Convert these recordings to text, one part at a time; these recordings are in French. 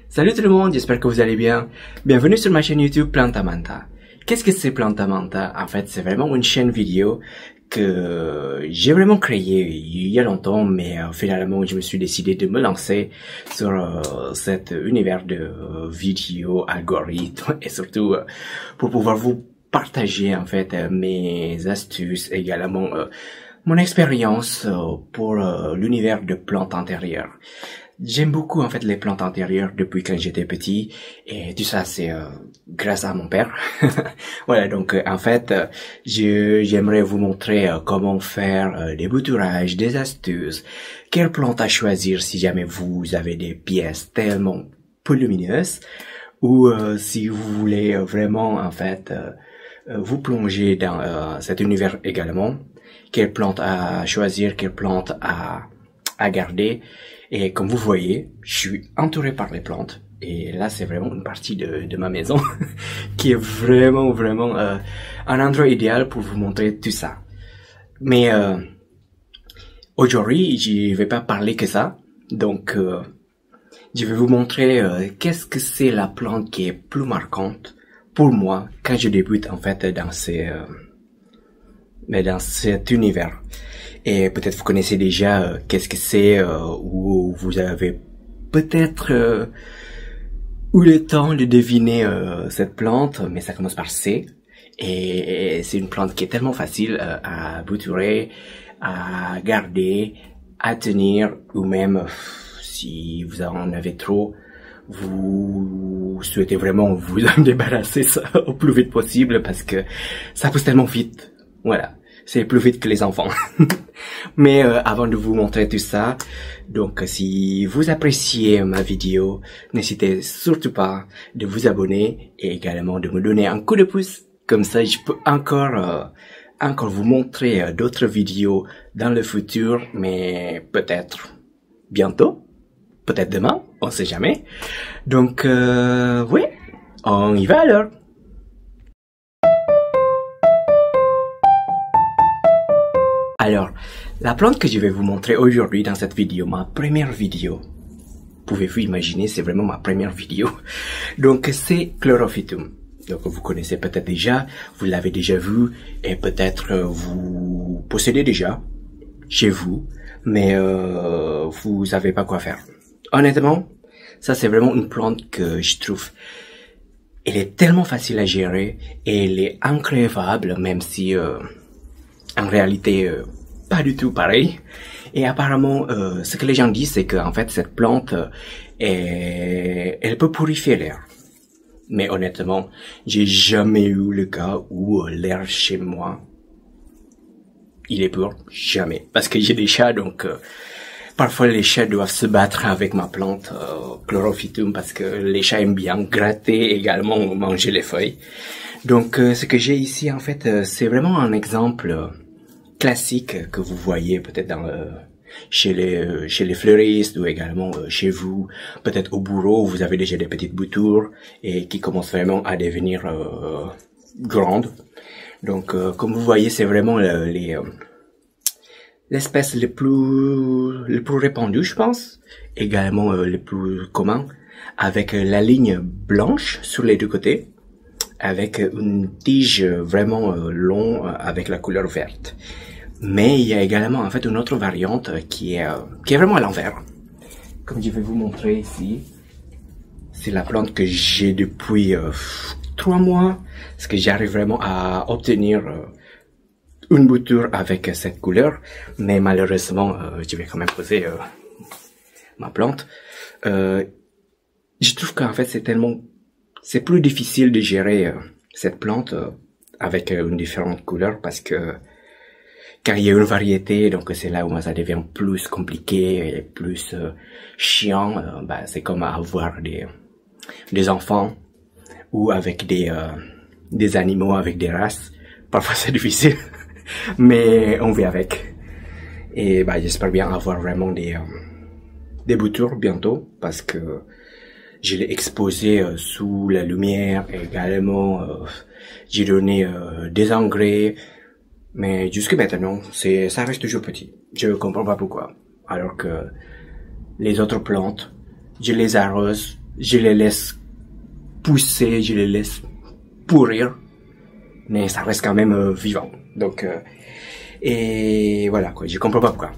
Salut tout le monde, j'espère que vous allez bien. Bienvenue sur ma chaîne YouTube Plantamanta. Qu'est-ce que c'est Plantamanta? En fait, c'est vraiment une chaîne vidéo que j'ai vraiment créée il y a longtemps, mais finalement, je me suis décidé de me lancer sur cet univers de vidéos, algorithmes et surtout pour pouvoir vous partager en fait mes astuces, également mon expérience pour l'univers de plantes intérieures. J'aime beaucoup en fait les plantes intérieures depuis quand j'étais petit et tout ça c'est grâce à mon père. Voilà, donc en fait j'aimerais vous montrer comment faire des bouturages, des astuces, quelles plantes à choisir si jamais vous avez des pièces tellement peu lumineuses ou si vous voulez vraiment en fait vous plonger dans cet univers également, quelles plantes à choisir, quelles plantes à garder. Et comme vous voyez, je suis entouré par les plantes. Et là, c'est vraiment une partie de ma maison qui est vraiment un endroit idéal pour vous montrer tout ça. Mais aujourd'hui, je vais pas parler que ça. Donc, je vais vous montrer qu'est-ce que c'est la plante qui est plus marquante pour moi quand je débute en fait dans cet univers. Et peut-être vous connaissez déjà qu'est-ce que c'est ou vous avez peut-être eu le temps de deviner cette plante, mais ça commence par C. Et c'est une plante qui est tellement facile à bouturer, à garder, à tenir, ou même si vous en avez trop, vous souhaitez vraiment vous en débarrasser ça au plus vite possible parce que ça pousse tellement vite. Voilà. C'est plus vite que les enfants. Mais avant de vous montrer tout ça, donc si vous appréciez ma vidéo, n'hésitez surtout pas de vous abonner et également de me donner un coup de pouce. Comme ça, je peux encore vous montrer d'autres vidéos dans le futur, mais peut-être bientôt, peut-être demain, on sait jamais. Donc oui, on y va alors. Alors, la plante que je vais vous montrer aujourd'hui dans cette vidéo, ma première vidéo, pouvez-vous imaginer, c'est vraiment ma première vidéo. Donc, c'est Chlorophytum. Donc, vous connaissez peut-être déjà, vous l'avez déjà vu, et peut-être vous possédez déjà chez vous, mais vous savez pas quoi faire. Honnêtement, ça c'est vraiment une plante que je trouve, elle est tellement facile à gérer, et elle est incroyable, même si en réalité, pas du tout pareil. Et apparemment, ce que les gens disent, c'est qu'en fait, cette plante, elle peut purifier l'air. Mais honnêtement, j'ai jamais eu le cas où l'air chez moi, il est pur. Jamais. Parce que j'ai des chats, donc parfois les chats doivent se battre avec ma plante Chlorophytum parce que les chats aiment bien gratter, également manger les feuilles. Donc, ce que j'ai ici, en fait, c'est vraiment un exemple classique que vous voyez peut-être dans chez les fleuristes ou également chez vous, peut-être au bureau, vous avez déjà des petites boutures et qui commencent vraiment à devenir grandes. Donc, comme vous voyez, c'est vraiment l'espèce les plus répandues, je pense, également les plus communs, avec la ligne blanche sur les deux côtés, avec une tige vraiment longue avec la couleur verte. Mais il y a également en fait une autre variante qui est vraiment à l'envers. Comme je vais vous montrer ici, c'est la plante que j'ai depuis 3 mois, parce que j'arrive vraiment à obtenir une bouture avec cette couleur. Mais malheureusement, je vais quand même poser ma plante. Je trouve qu'en fait c'est plus difficile de gérer cette plante avec une différente couleur parce que car il y a une variété, donc c'est là où ça devient plus compliqué et plus chiant. C'est comme avoir des enfants ou avec des animaux avec des races. Parfois c'est difficile, mais on vit avec. Et j'espère bien avoir vraiment des boutures bientôt parce que je l'ai exposé sous la lumière également. J'ai donné des engrais, mais jusque maintenant, ça reste toujours petit. Je comprends pas pourquoi. Alors que les autres plantes, je les arrose je les laisse pousser, je les laisse pourrir, mais ça reste quand même vivant. Donc, et voilà quoi, je comprends pas pourquoi.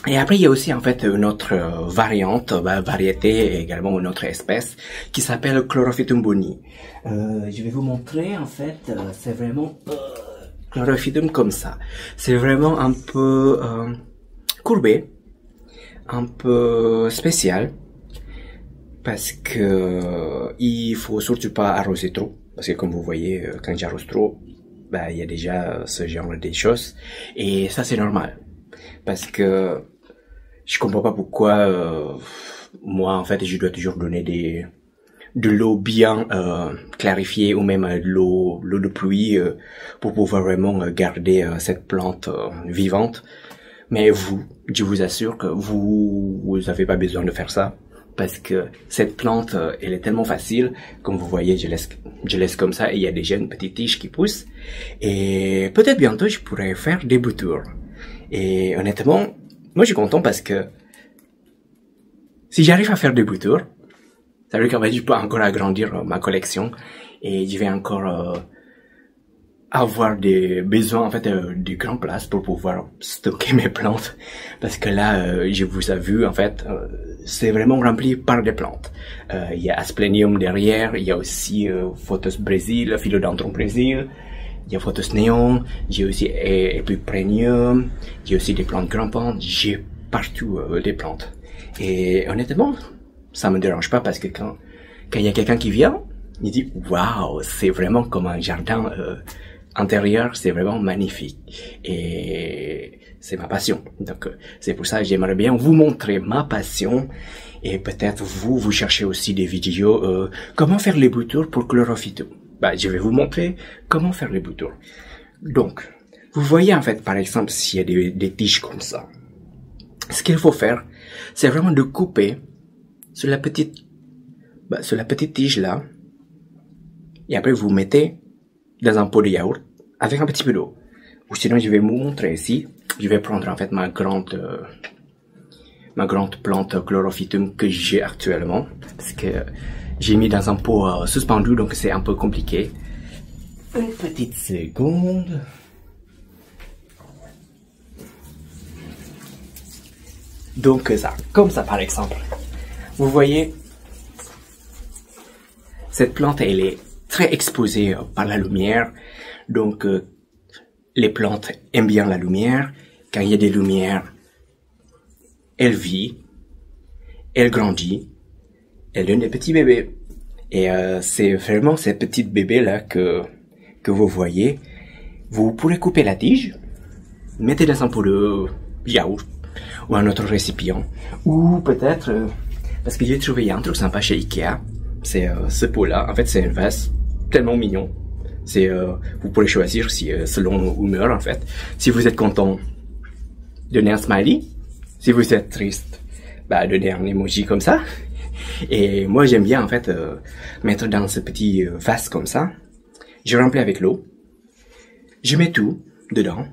Et après, il y a aussi en fait une autre variante, variété et également une autre espèce qui s'appelle Chlorophytum boni. Je vais vous montrer en fait, c'est vraiment Chlorophytum comme ça. C'est vraiment un peu courbé, un peu spécial, parce que il faut surtout pas arroser trop, parce que comme vous voyez, quand j'arrose trop, il y a déjà ce genre de choses, et ça c'est normal, parce que je comprends pas pourquoi moi en fait je dois toujours donner de l'eau bien clarifiée ou même de l'eau de pluie pour pouvoir vraiment garder cette plante vivante. Mais vous, je vous assure que vous avez pas besoin de faire ça, parce que cette plante elle est tellement facile. Comme vous voyez, je laisse comme ça et il y a déjà une petite tige qui pousse, et peut-être bientôt je pourrais faire des boutures. Et honnêtement, moi je suis content parce que si j'arrive à faire des boutures, ça veut dire que je peux encore agrandir ma collection et je vais encore avoir des besoins en fait de grande place pour pouvoir stocker mes plantes, parce que là je vous ai vu en fait c'est vraiment rempli par des plantes. Il y a Asplenium derrière, il y a aussi Photos Brésil, Philodendron Brésil, il y a Photos Néon, j'ai aussi Epiprenium, j'ai aussi des plantes grimpantes, j'ai partout des plantes. Et honnêtement, ça me dérange pas, parce que quand il y a quelqu'un qui vient, il dit waouh, c'est vraiment comme un jardin intérieur, c'est vraiment magnifique. Et c'est ma passion. Donc c'est pour ça que j'aimerais bien vous montrer ma passion, et peut-être vous cherchez aussi des vidéos comment faire les boutures pour Chlorophytum. Je vais vous montrer comment faire les boutures. Donc, vous voyez en fait, par exemple, s'il y a des tiges comme ça, ce qu'il faut faire, c'est vraiment de couper sur la petite tige là, et après vous mettez dans un pot de yaourt avec un petit peu d'eau. Ou sinon, je vais vous montrer ici. Je vais prendre en fait ma grande plante Chlorophytum que j'ai actuellement, parce que j'ai mis dans un pot suspendu, donc c'est un peu compliqué. Une petite seconde. Donc ça, comme ça par exemple. Vous voyez, cette plante elle est très exposée par la lumière, donc les plantes aiment bien la lumière. Quand il y a des lumières, elle vit, elle grandit, elle donne des petits bébés. Et c'est vraiment ces petits bébés là que vous voyez. Vous pourrez couper la tige, mettez dans un pot de yaourt ou un autre récipient, ou peut-être parce que j'ai trouvé un truc sympa chez Ikea, c'est ce pot là. En fait c'est un vase tellement mignon. C'est vous pourrez choisir si selon humeur en fait. Si vous êtes content, donnez un smiley. Si vous êtes triste, donnez un emoji comme ça. Et moi j'aime bien en fait mettre dans ce petit vase comme ça. Je remplis avec l'eau. Je mets tout dedans.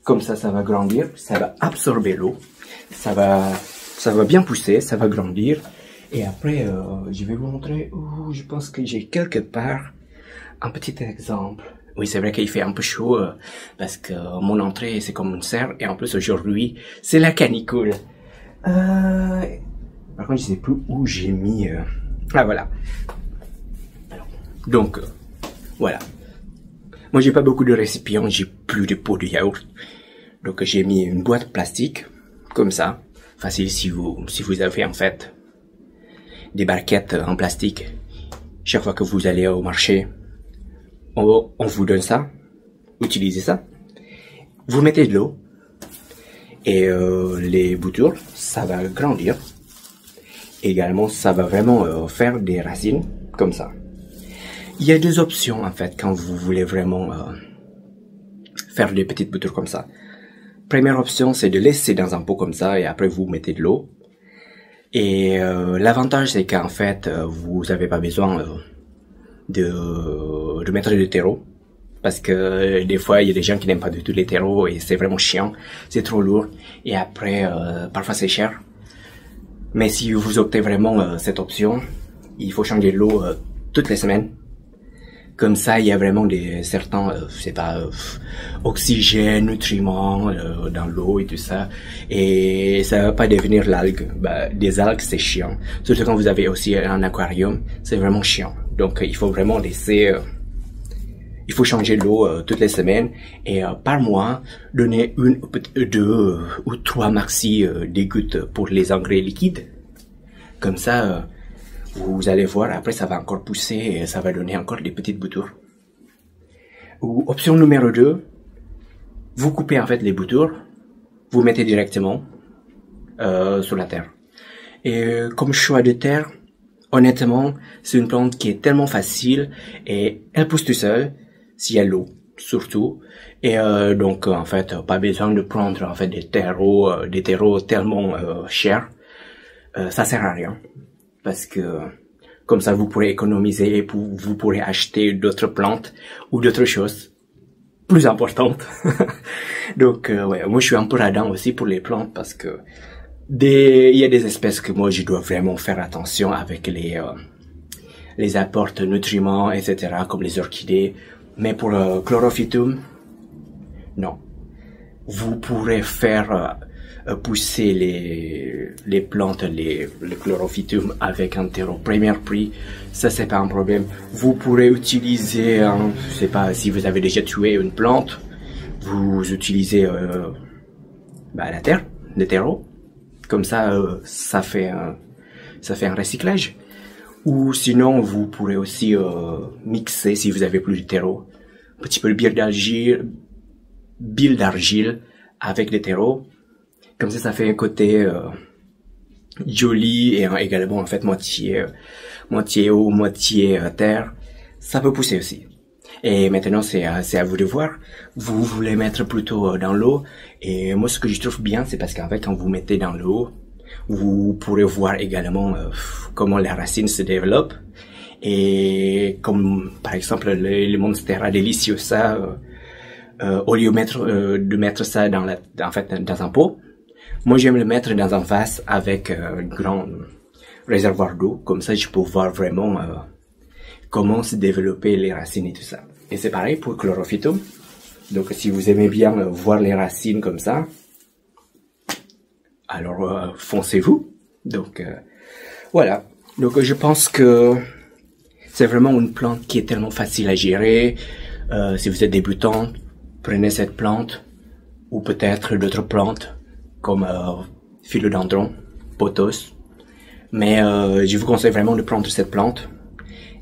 Comme ça, ça va grandir, ça va absorber l'eau. Ça va bien pousser, ça va grandir. Et après, je vais vous montrer où je pense que j'ai quelque part un petit exemple. Oui, c'est vrai qu'il fait un peu chaud parce que mon entrée c'est comme une serre, et en plus aujourd'hui c'est la canicule. Par contre, je sais plus où j'ai mis. Ah voilà. Donc voilà. Moi j'ai pas beaucoup de récipients, j'ai plus de pots de yaourt. Donc j'ai mis une boîte plastique comme ça. Facile si vous avez en fait des barquettes en plastique. Chaque fois que vous allez au marché, on vous donne ça. Utilisez ça. Vous mettez de l'eau et les boutures, ça va grandir. Également, ça va vraiment faire des racines comme ça. Il y a deux options en fait quand vous voulez vraiment faire des petites boutures comme ça. Première option, c'est de laisser dans un pot comme ça et après vous mettez de l'eau. Et l'avantage c'est qu'en fait vous n'avez pas besoin de mettre de terreau, parce que des fois il y a des gens qui n'aiment pas du tout les terreaux et c'est vraiment chiant, c'est trop lourd et après parfois c'est cher. Mais si vous optez vraiment cette option, il faut changer l'eau toutes les semaines. Comme ça, il y a vraiment certains, oxygène, nutriments dans l'eau et tout ça. Et ça va pas devenir l'algue. Des algues, c'est chiant. Surtout quand vous avez aussi un aquarium, c'est vraiment chiant. Donc, il faut vraiment laisser... il faut changer l'eau toutes les semaines. Et par mois, donner 1, 2 ou 3 maxi des gouttes pour les engrais liquides. Comme ça... vous allez voir, après ça va encore pousser et ça va donner encore des petites boutures. Ou option numéro 2, vous coupez en fait les boutures, vous mettez directement sur la terre. Et comme choix de terre, honnêtement, c'est une plante qui est tellement facile et elle pousse tout seul, s'il y a l'eau surtout. Et donc en fait, pas besoin de prendre en fait des terreaux tellement chers. Ça sert à rien. Parce que comme ça, vous pourrez économiser et vous pourrez acheter d'autres plantes ou d'autres choses plus importantes. Donc, ouais, moi je suis un peu radin aussi pour les plantes parce que il y a des espèces que moi je dois vraiment faire attention avec les apports de nutriments, etc., comme les orchidées. Mais pour le chlorophytum, non. Vous pourrez faire pousser les plantes, le chlorophytum avec un terreau premier prix, ça c'est pas un problème. Vous pourrez utiliser, je sais pas, si vous avez déjà tué une plante, vous utilisez la terre, le terreau, comme ça, ça fait un recyclage. Ou sinon, vous pourrez aussi mixer, si vous avez plus de terreau, un petit peu de bile d'argile avec des terreaux. Comme ça fait un côté joli et également en fait moitié eau, moitié terre. Ça peut pousser aussi. Et maintenant c'est à vous de voir. Vous voulez mettre plutôt dans l'eau. Et moi ce que je trouve bien, c'est parce qu'en fait quand vous mettez dans l'eau, vous pourrez voir également comment les racines se développent. Et comme par exemple le Monstera deliciosa, au lieu de mettre ça dans un pot, moi j'aime le mettre dans un vase avec un grand réservoir d'eau, comme ça je peux voir vraiment comment se développer les racines et tout ça. Et c'est pareil pour le chlorophytum. Donc si vous aimez bien voir les racines comme ça, alors foncez-vous. Donc voilà. Donc je pense que c'est vraiment une plante qui est tellement facile à gérer. Si vous êtes débutant, prenez cette plante ou peut-être d'autres plantes comme philodendron, pothos. Mais je vous conseille vraiment de prendre cette plante.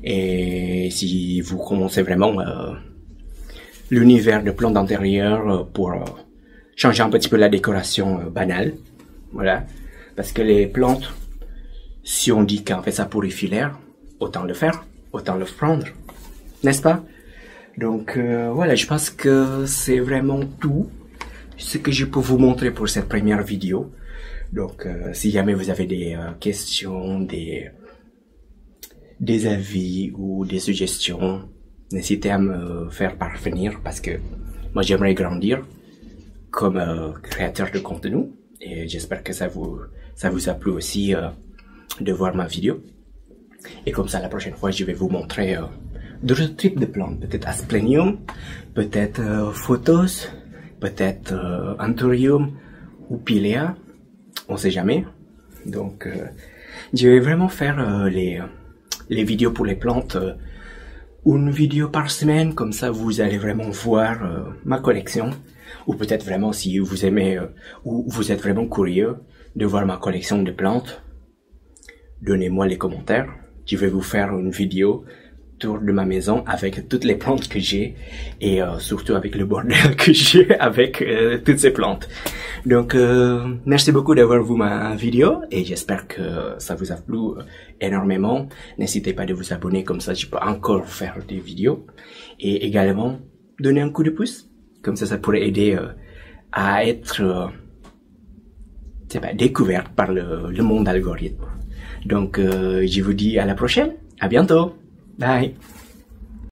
Et si vous commencez vraiment l'univers de plantes d'intérieur pour changer un petit peu la décoration banale, voilà. Parce que les plantes, si on dit qu'en fait ça purifie l'air, autant le faire, autant le prendre, n'est-ce pas? Donc voilà, je pense que c'est vraiment tout ce que je peux vous montrer pour cette première vidéo. Donc si jamais vous avez des questions, des avis ou des suggestions, n'hésitez à me faire parvenir parce que moi j'aimerais grandir comme créateur de contenu et j'espère que ça vous a plu aussi de voir ma vidéo. Et comme ça la prochaine fois je vais vous montrer d'autres types de plantes, peut-être Asplenium, peut-être Photos, peut-être Anthurium ou Pilea, on sait jamais. Donc je vais vraiment faire les vidéos pour les plantes, une vidéo par semaine, comme ça vous allez vraiment voir ma collection, ou peut-être vraiment si vous aimez ou vous êtes vraiment curieux de voir ma collection de plantes, donnez-moi les commentaires, je vais vous faire une vidéo tour de ma maison avec toutes les plantes que j'ai et surtout avec le bordel que j'ai avec toutes ces plantes. Donc merci beaucoup d'avoir vu ma vidéo et j'espère que ça vous a plu énormément. N'hésitez pas de vous abonner, comme ça je peux encore faire des vidéos et également donner un coup de pouce, comme ça pourrait aider à être découverte par le monde algorithme. Donc je vous dis à la prochaine, à bientôt. Bye.